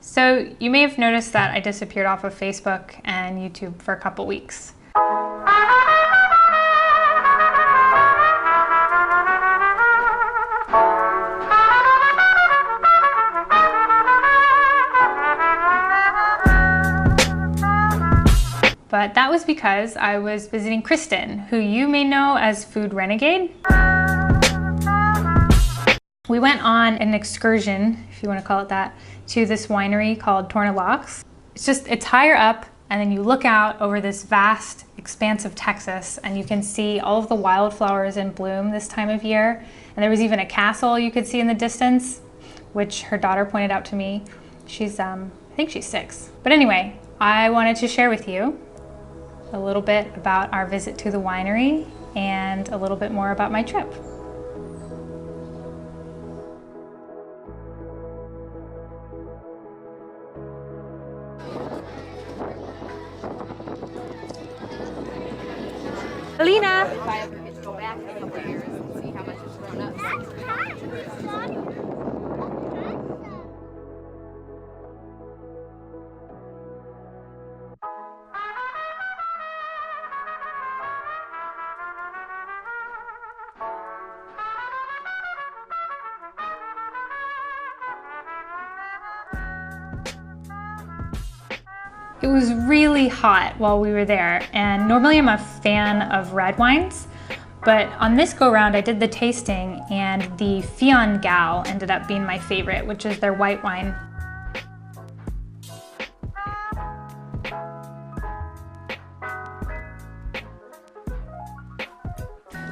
So you may have noticed that I disappeared off of Facebook and YouTube for a couple weeks. But that was because I was visiting Kristen, who you may know as Food Renegade. We went on an excursion, if you want to call it that, to this winery called Tornillox. It's higher up, and then you look out over this vast expanse of Texas, and you can see all of the wildflowers in bloom this time of year. And there was even a castle you could see in the distance, which her daughter pointed out to me. She's, I think she's 6. But anyway, I wanted to share with you a little bit about our visit to the winery and a little bit more about my trip. Alina! If I ever get to go back in a couple of years and see how much it's grown up. It was really hot while we were there, and normally I'm a fan of red wines, but on this go-round I did the tasting and the Fionn Gal ended up being my favorite, which is their white wine.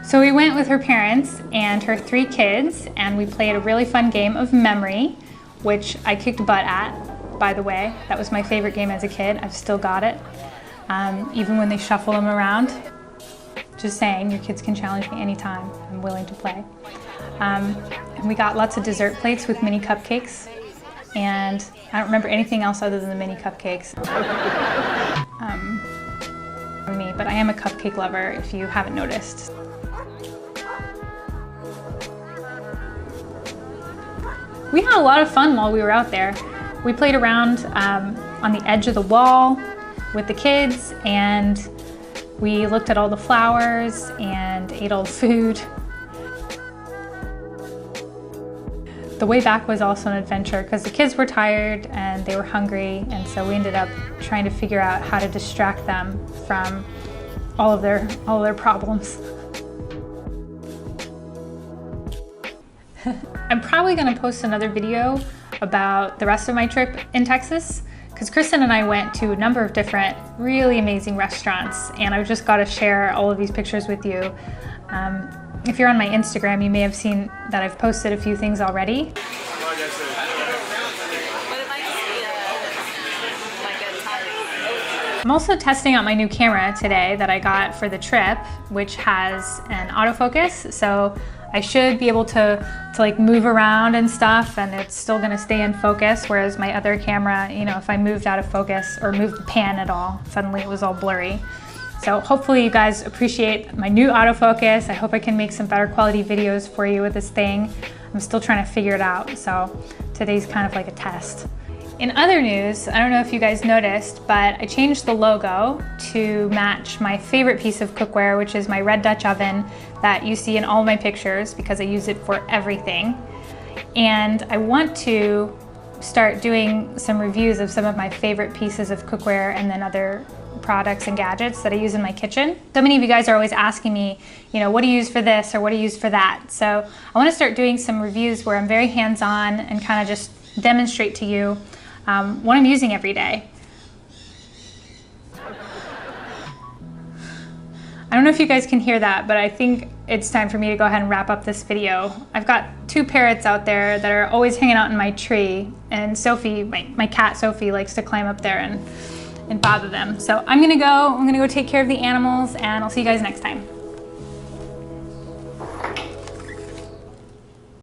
So we went with her parents and her 3 kids, and we played a really fun game of memory, which I kicked butt at. By the way, that was my favorite game as a kid. I've still got it, even when they shuffle them around. Just saying, your kids can challenge me anytime. I'm willing to play. And we got lots of dessert plates with mini cupcakes, and I don't remember anything else other than the mini cupcakes. But I am a cupcake lover, if you haven't noticed. We had a lot of fun while we were out there. We played around on the edge of the wall with the kids, and we looked at all the flowers and ate all the food. The way back was also an adventure because the kids were tired and they were hungry, and so we ended up trying to figure out how to distract them from all of their problems. I'm probably going to post another video about the rest of my trip in Texas, because Kristen and I went to a number of different really amazing restaurants, and I've just got to share all of these pictures with you. If you're on my Instagram, you may have seen that I've posted a few things already. I'm also testing out my new camera today that I got for the trip, which has an autofocus, so I should be able to like move around and stuff, and it's still gonna stay in focus, whereas my other camera, you know, if I moved out of focus or moved the pan at all, suddenly it was all blurry. So hopefully you guys appreciate my new autofocus. I hope I can make some better quality videos for you with this thing. I'm still trying to figure it out, so today's kind of like a test. In other news, I don't know if you guys noticed, but I changed the logo to match my favorite piece of cookware, which is my red Dutch oven that you see in all my pictures because I use it for everything. And I want to start doing some reviews of some of my favorite pieces of cookware and then other products and gadgets that I use in my kitchen. So many of you guys are always asking me, you know, what do you use for this or what do you use for that? So I want to start doing some reviews where I'm very hands-on and kind of just demonstrate to you what I'm using every day. I don't know if you guys can hear that, but I think it's time for me to go ahead and wrap up this video. I've got 2 parrots out there that are always hanging out in my tree, and Sophie, my cat Sophie, likes to climb up there and bother them. So I'm gonna go take care of the animals, and I'll see you guys next time.